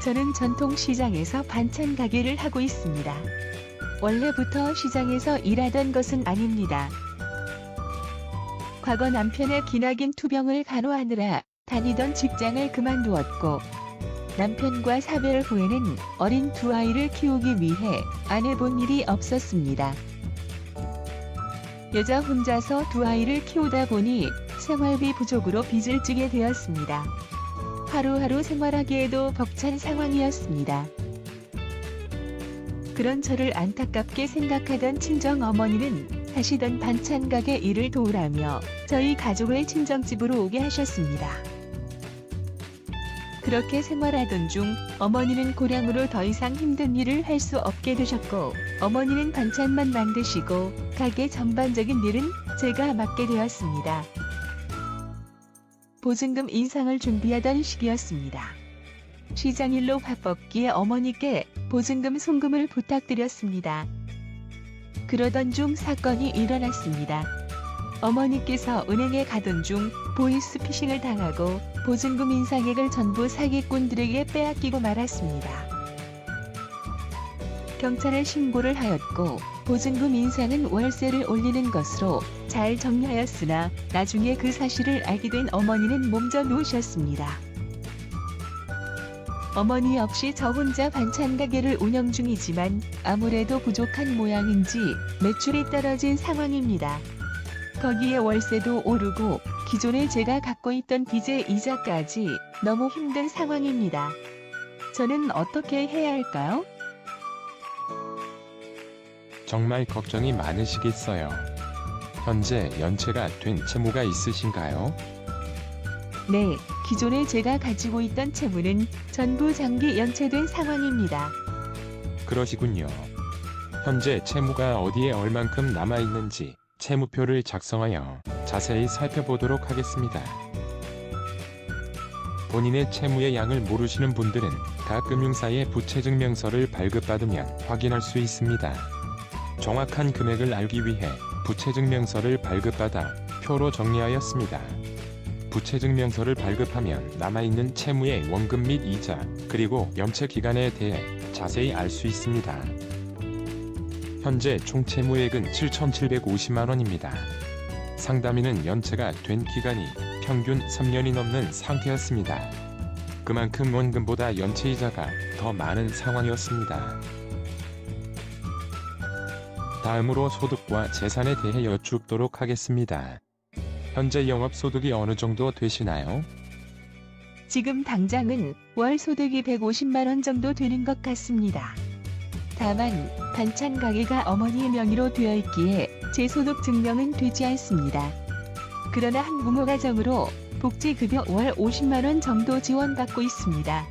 저는 전통시장에서 반찬 가게를 하고 있습니다. 원래부터 시장에서 일하던 것은 아닙니다. 과거 남편의 기나긴 투병을 간호하느라 다니던 직장을 그만두었고 남편과 사별 후에는 어린 두 아이를 키우기 위해 안 해본 일이 없었습니다. 여자 혼자서 두 아이를 키우다 보니 생활비 부족으로 빚을 지게 되었습니다. 하루하루 생활하기에도 벅찬 상황이었습니다. 그런 저를 안타깝게 생각하던 친정어머니는 하시던 반찬 가게 일을 도우라며 저희 가족을 친정집으로 오게 하셨습니다. 그렇게 생활하던 중 어머니는 고량으로 더 이상 힘든 일을 할 수 없게 되셨고 어머니는 반찬만 만드시고 가게 전반적인 일은 제가 맡게 되었습니다. 보증금 인상을 준비하던 시기였습니다. 시장 일로 바빴기에 어머니께 보증금 송금을 부탁드렸습니다. 그러던 중 사건이 일어났습니다. 어머니께서 은행에 가던 중 보이스피싱을 당하고 보증금 인상액을 전부 사기꾼들에게 빼앗기고 말았습니다. 경찰에 신고를 하였고 보증금 인상은 월세를 올리는 것으로 잘 정리하였으나 나중에 그 사실을 알게 된 어머니는 몸져 누우셨습니다. 어머니 역시 저 혼자 반찬 가게를 운영 중이지만 아무래도 부족한 모양인지 매출이 떨어진 상황입니다. 거기에 월세도 오르고 기존에 제가 갖고 있던 빚의 이자까지 너무 힘든 상황입니다. 저는 어떻게 해야 할까요? 정말 걱정이 많으시겠어요. 현재 연체가 된 채무가 있으신가요? 네, 기존에 제가 가지고 있던 채무는 전부 장기 연체된 상황입니다. 그러시군요. 현재 채무가 어디에 얼만큼 남아있는지 채무표를 작성하여 자세히 살펴보도록 하겠습니다. 본인의 채무의 양을 모르시는 분들은 각 금융사의 부채증명서를 발급받으면 확인할 수 있습니다. 정확한 금액을 알기 위해 부채증명서를 발급받아 표로 정리하였습니다. 부채증명서를 발급하면 남아있는 채무의 원금 및 이자, 그리고 연체 기간에 대해 자세히 알 수 있습니다. 현재 총 채무액은 7,750만원입니다. 상담인은 연체가 된 기간이 평균 3년이 넘는 상태였습니다. 그만큼 원금보다 연체이자가 더 많은 상황이었습니다. 다음으로 소득과 재산에 대해 여쭙도록 하겠습니다. 현재 영업소득이 어느 정도 되시나요? 지금 당장은 월 소득이 150만 원 정도 되는 것 같습니다. 다만 반찬 가게가 어머니의 명의로 되어 있기에 제 소득 증명은 되지 않습니다. 그러나 한부모 가정으로 복지급여 월 50만 원 정도 지원받고 있습니다.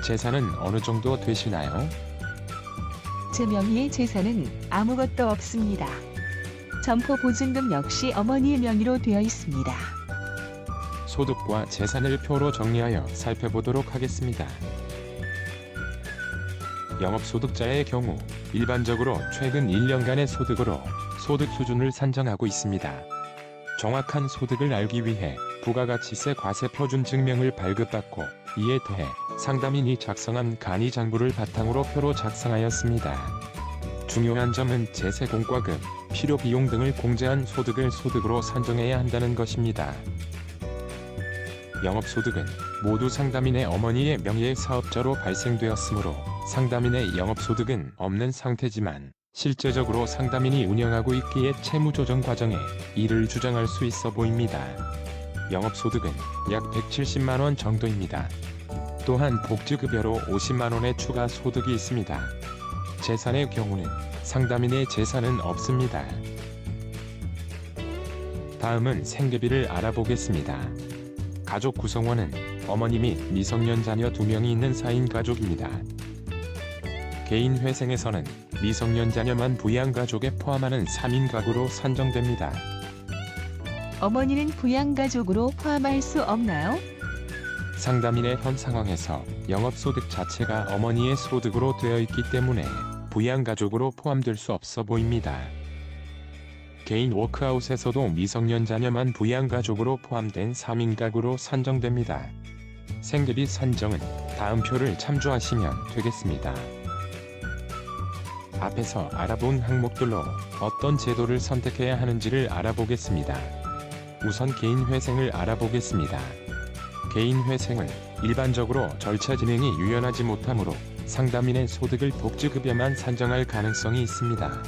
재산은 어느 정도 되시나요? 제 명의의 재산은 아무것도 없습니다. 점포 보증금 역시 어머니의 명의로 되어 있습니다. 소득과 재산을 표로 정리하여 살펴보도록 하겠습니다. 영업소득자의 경우 일반적으로 최근 1년간의 소득으로 소득 수준을 산정하고 있습니다. 정확한 소득을 알기 위해 부가가치세 과세표준 증명을 발급받고 이에 더해 상담인이 작성한 간이장부를 바탕으로 표로 작성하였습니다. 중요한 점은 제세 공과금, 필요 비용 등을 공제한 소득을 소득으로 산정해야 한다는 것입니다. 영업소득은 모두 상담인의 어머니의 명의의 사업자로 발생되었으므로 상담인의 영업소득은 없는 상태지만 실제적으로 상담인이 운영하고 있기에 채무조정 과정에 이를 주장할 수 있어 보입니다. 영업소득은 약 170만원 정도입니다. 또한 복지급여로 50만원의 추가 소득이 있습니다. 재산의 경우는 상담인의 재산은 없습니다. 다음은 생계비를 알아보겠습니다. 가족 구성원은 어머니 및 미성년 자녀 2명이 있는 4인 가족입니다. 개인 회생에서는 미성년 자녀만 부양가족에 포함하는 3인 가구로 산정됩니다. 어머니는 부양가족으로 포함할 수 없나요? 상담인의 현 상황에서 영업소득 자체가 어머니의 소득으로 되어 있기 때문에 부양가족으로 포함될 수 없어 보입니다. 개인 워크아웃에서도 미성년 자녀만 부양가족으로 포함된 3인 가구로 산정됩니다. 생계비 산정은 다음 표를 참조하시면 되겠습니다. 앞에서 알아본 항목들로 어떤 제도를 선택해야 하는지를 알아보겠습니다. 우선 개인회생을 알아보겠습니다. 개인회생은 일반적으로 절차 진행이 유연하지 못하므로 상담인의 소득을 복지급여만 산정할 가능성이 있습니다.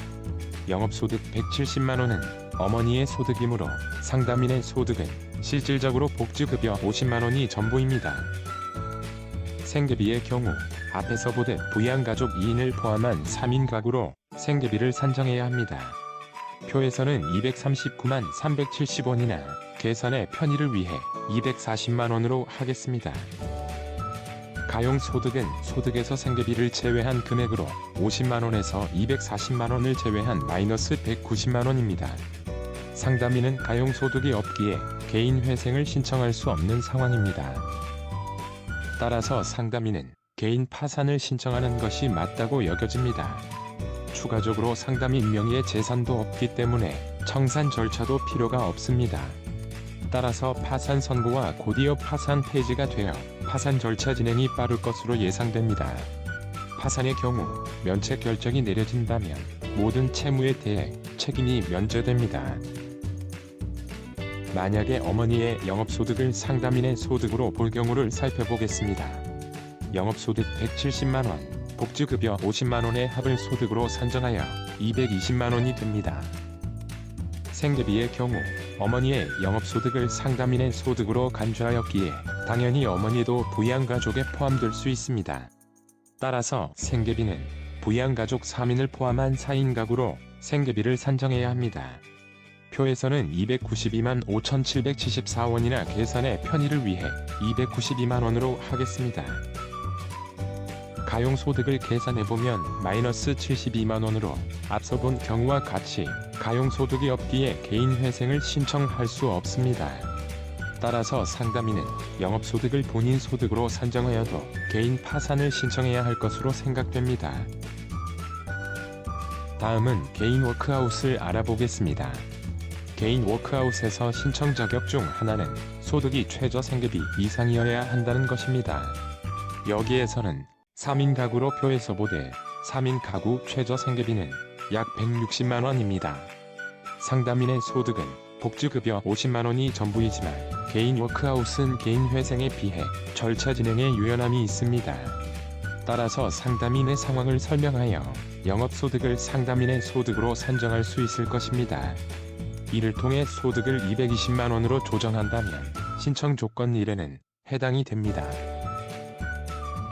영업소득 170만원은 어머니의 소득이므로 상담인의 소득은 실질적으로 복지급여 50만원이 전부입니다. 생계비의 경우 앞에서 보듯 부양가족 2인을 포함한 3인 가구로 생계비를 산정해야 합니다. 표에서는 239만 370원이나 계산의 편의를 위해 240만원으로 하겠습니다. 가용소득은 소득에서 생계비를 제외한 금액으로 50만원에서 240만원을 제외한 마이너스 190만원입니다. 상담인은 가용소득이 없기에 개인회생을 신청할 수 없는 상황입니다. 따라서 상담인은 개인 파산을 신청하는 것이 맞다고 여겨집니다. 추가적으로 상담인 명의의 재산도 없기 때문에 청산 절차도 필요가 없습니다. 따라서 파산 선고와 곧이어 파산 폐지가 되어 파산 절차 진행이 빠를 것으로 예상됩니다. 파산의 경우 면책 결정이 내려진다면 모든 채무에 대해 책임이 면제됩니다. 만약에 어머니의 영업소득을 상담인의 소득으로 볼 경우를 살펴보겠습니다. 영업소득 170만원, 복지급여 50만원의 합을 소득으로 산정하여 220만원이 됩니다. 생계비의 경우 어머니의 영업소득을 상담인의 소득으로 간주하였기에 당연히 어머니도 부양가족에 포함될 수 있습니다. 따라서 생계비는 부양가족 3인을 포함한 4인 가구로 생계비를 산정해야 합니다. 표에서는 292만 5,774원이나 계산의 편의를 위해 292만원으로 하겠습니다. 가용소득을 계산해보면 마이너스 72만원으로 앞서 본 경우와 같이 가용소득이 없기에 개인회생을 신청할 수 없습니다. 따라서 상담인은 영업소득을 본인 소득으로 산정하여도 개인 파산을 신청해야 할 것으로 생각됩니다. 다음은 개인 워크아웃을 알아보겠습니다. 개인 워크아웃에서 신청 자격 중 하나는 소득이 최저 생계비 이상이어야 한다는 것입니다. 여기에서는 3인 가구로 표에서 보되 3인 가구 최저 생계비는 약 160만원입니다. 상담인의 소득은 복지급여 50만원이 전부이지만 개인 워크아웃은 개인회생에 비해 절차 진행에 유연함이 있습니다. 따라서 상담인의 상황을 설명하여 영업소득을 상담인의 소득으로 산정할 수 있을 것입니다. 이를 통해 소득을 220만원으로 조정한다면 신청 조건 1에는 해당이 됩니다.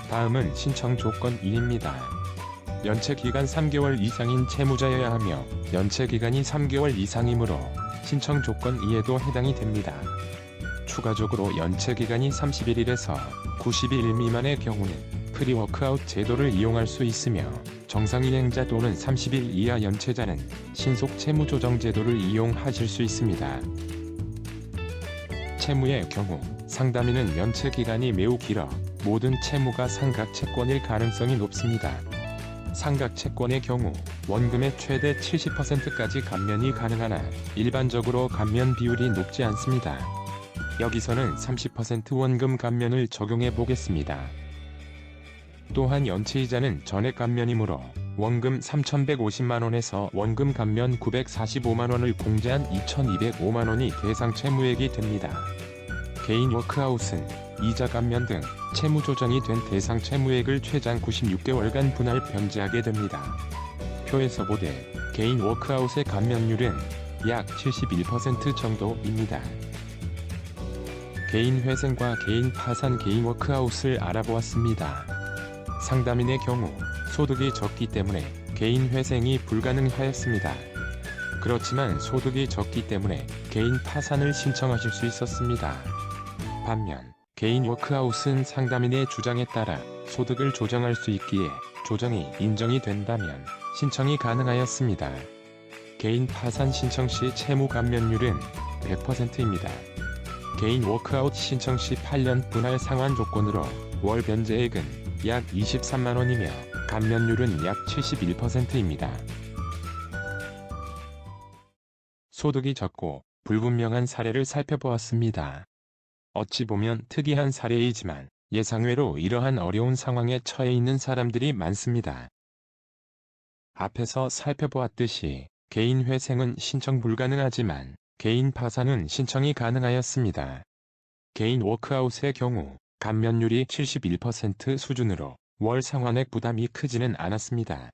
다음은 신청 조건 1입니다. 연체기간 3개월 이상인 채무자여야 하며 연체기간이 3개월 이상이므로 신청 조건 2에도 해당이 됩니다. 추가적으로 연체기간이 31일에서 90일 미만의 경우는 프리워크아웃 제도를 이용할 수 있으며 정상이행자 또는 30일 이하 연체자는 신속 채무조정 제도를 이용하실 수 있습니다. 채무의 경우 상담인은 연체기간이 매우 길어 모든 채무가 상각채권일 가능성이 높습니다. 상각채권의 경우 원금의 최대 70%까지 감면이 가능하나 일반적으로 감면 비율이 높지 않습니다. 여기서는 30% 원금 감면을 적용해 보겠습니다. 또한 연체이자는 전액 감면이므로 원금 3,150만원에서 원금 감면 945만원을 공제한 2,205만원이 대상 채무액이 됩니다. 개인 워크아웃은 이자 감면 등 채무 조정이 된 대상 채무액을 최장 96개월간 분할 변제하게 됩니다. 표에서 보되 개인 워크아웃의 감면율은 약 71% 정도입니다. 개인 회생과 개인 파산 개인 워크아웃을 알아보았습니다. 상담인의 경우 소득이 적기 때문에 개인 회생이 불가능하였습니다. 그렇지만 소득이 적기 때문에 개인 파산을 신청하실 수 있었습니다. 반면 개인 워크아웃은 상담인의 주장에 따라 소득을 조정할 수 있기에 조정이 인정이 된다면 신청이 가능하였습니다. 개인 파산 신청 시 채무 감면율은 100%입니다. 개인 워크아웃 신청 시 8년 분할 상환 조건으로 월 변제액은 약 23만원이며 감면율은 약 71%입니다. 소득이 적고 불분명한 사례를 살펴보았습니다. 어찌 보면 특이한 사례이지만 예상외로 이러한 어려운 상황에 처해 있는 사람들이 많습니다. 앞에서 살펴보았듯이 개인 회생은 신청 불가능하지만 개인 파산은 신청이 가능하였습니다. 개인 워크아웃의 경우 감면율이 71% 수준으로 월 상환액 부담이 크지는 않았습니다.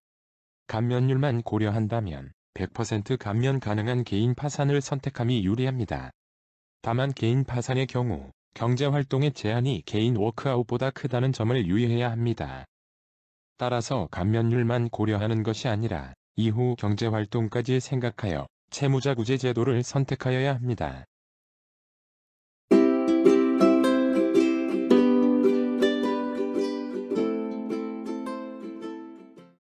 감면율만 고려한다면 100% 감면 가능한 개인 파산을 선택함이 유리합니다. 다만 개인 파산의 경우 경제활동의 제한이 개인 워크아웃보다 크다는 점을 유의해야 합니다. 따라서 감면율만 고려하는 것이 아니라 이후 경제활동까지 생각하여 채무자구제 제도를 선택하여야 합니다.